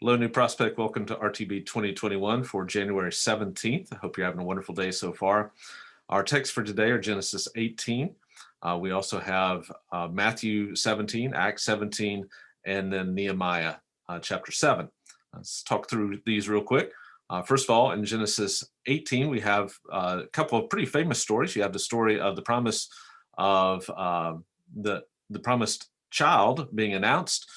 Hello, New Prospect. Welcome to RTB 2021 for January 17th. I hope you're having a wonderful day so far. Our texts for today are Genesis 18. We also have Matthew 17, Acts 17, and then Nehemiah chapter 7. Let's talk through these real quick. First of all, in Genesis 18, we have a couple of pretty famous stories. You have the story of the promise of the promised child being announced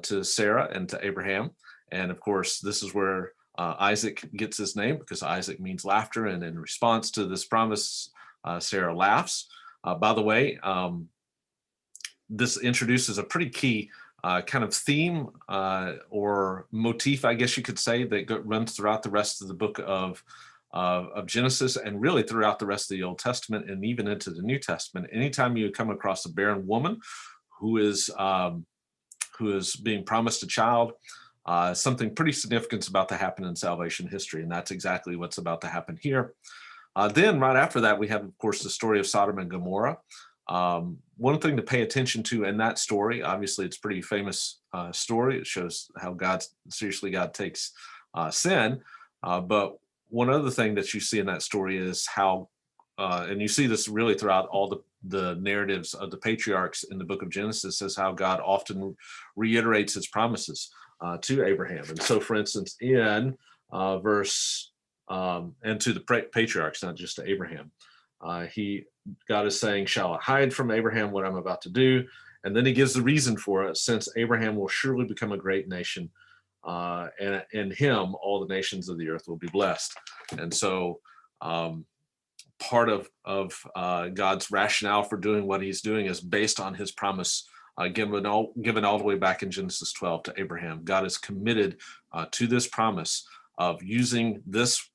to Sarah and to Abraham. And of course, this is where Isaac gets his name, because Isaac means laughter. And in response to this promise, Sarah laughs. By the way, this introduces a pretty key kind of theme or motif, I guess you could say, that runs throughout the rest of the book of Genesis, and really throughout the rest of the Old Testament and even into the New Testament. Anytime you come across a barren woman who is being promised a child, something pretty significant is about to happen in salvation history, and that's exactly what's about to happen here. Then right after that, we have, of course, the story of Sodom and Gomorrah. One thing to pay attention to in that story, obviously it's a pretty famous story. It shows how God takes sin. But one other thing that you see in that story is how, and you see this really throughout all the narratives of the patriarchs in the book of Genesis, is how God often reiterates his promises to Abraham. And so, for instance, in verse, and to the patriarchs, not just to Abraham, God is saying, shall I hide from Abraham what I'm about to do? And then he gives the reason for it, since Abraham will surely become a great nation, and in him all the nations of the earth will be blessed. And so part of God's rationale for doing what he's doing is based on his promise given all the way back in Genesis 12 to Abraham. God is committed to this promise of using this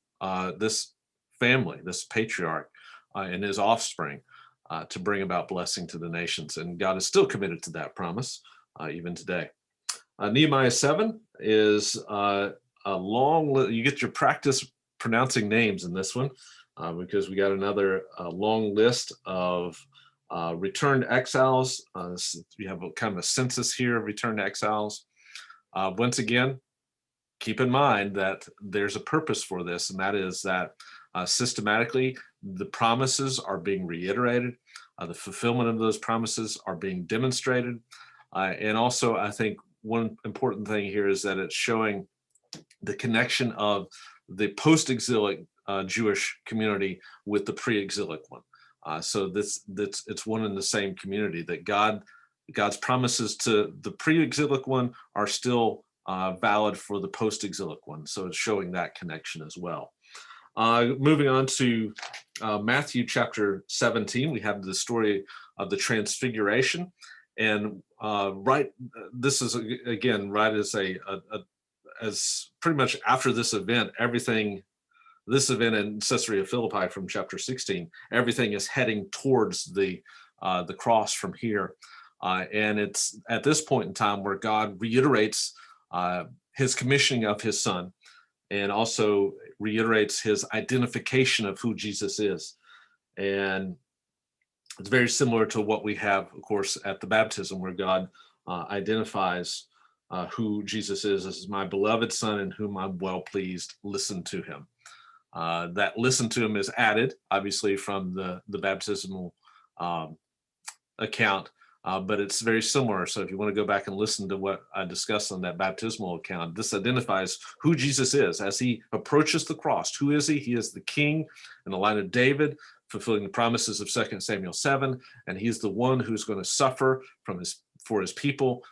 family, this patriarch, and his offspring to bring about blessing to the nations. And God is still committed to that promise even today. Nehemiah 7 is a long, you get your practice pronouncing names in this one, because we got another long list of returned exiles. We have a kind of a census here of returned exiles. Once again, keep in mind that there's a purpose for this, and that is that systematically the promises are being reiterated, the fulfillment of those promises are being demonstrated, and also I think one important thing here is that it's showing the connection of the post-exilic Jewish community with the pre-exilic one. So it's one and the same community, that God's promises to the pre-exilic one are still valid for the post-exilic one. So it's showing that connection as well. Moving on to Matthew chapter 17, we have the story of the Transfiguration. And this is again right as pretty much after this event, this event in Caesarea Philippi from chapter 16, everything is heading towards the cross from here. And it's at this point in time where God reiterates his commissioning of his son, and also reiterates his identification of who Jesus is. And it's very similar to what we have, of course, at the baptism, where God identifies who Jesus is as my beloved son in whom I'm well pleased, listen to him. That listen to him is added, obviously, from the baptismal account, but it's very similar. So if you want to go back and listen to what I discussed on that baptismal account, this identifies who Jesus is as he approaches the cross. Who is he? He is the king in the line of David, fulfilling the promises of 2 Samuel 7, and he's the one who's going to suffer for his people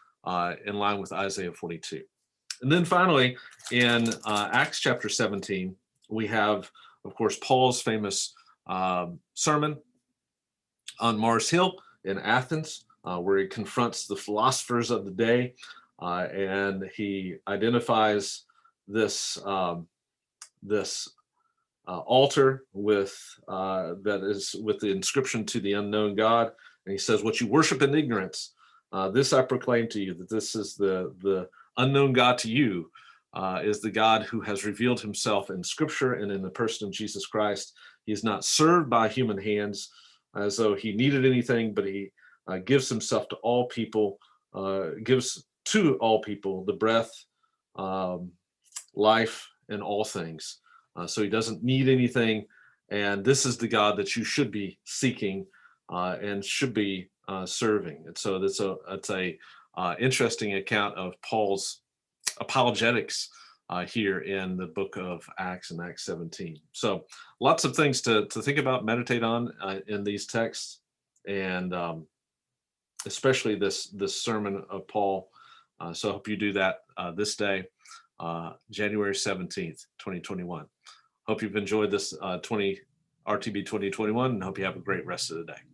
in line with Isaiah 42. And then finally, in Acts chapter 17, we have, of course, Paul's famous sermon on Mars Hill in Athens, where he confronts the philosophers of the day, and he identifies this altar that is with the inscription to the unknown God, and he says, "What you worship in ignorance, this I proclaim to you, that this is the unknown God to you." Is the God who has revealed himself in Scripture and in the person of Jesus Christ. He is not served by human hands as though he needed anything, but he gives himself to all people, gives to all people the breath um, life and all things. So he doesn't need anything. And this is the God that you should be seeking and should be serving. And so that's a interesting account of Paul's apologetics here in the book of Acts and Acts 17. So lots of things to think about, meditate on in these texts, and especially this sermon of Paul. So I hope you do that this day, January 17th, 2021. Hope you've enjoyed this RTB 2021, and hope you have a great rest of the day.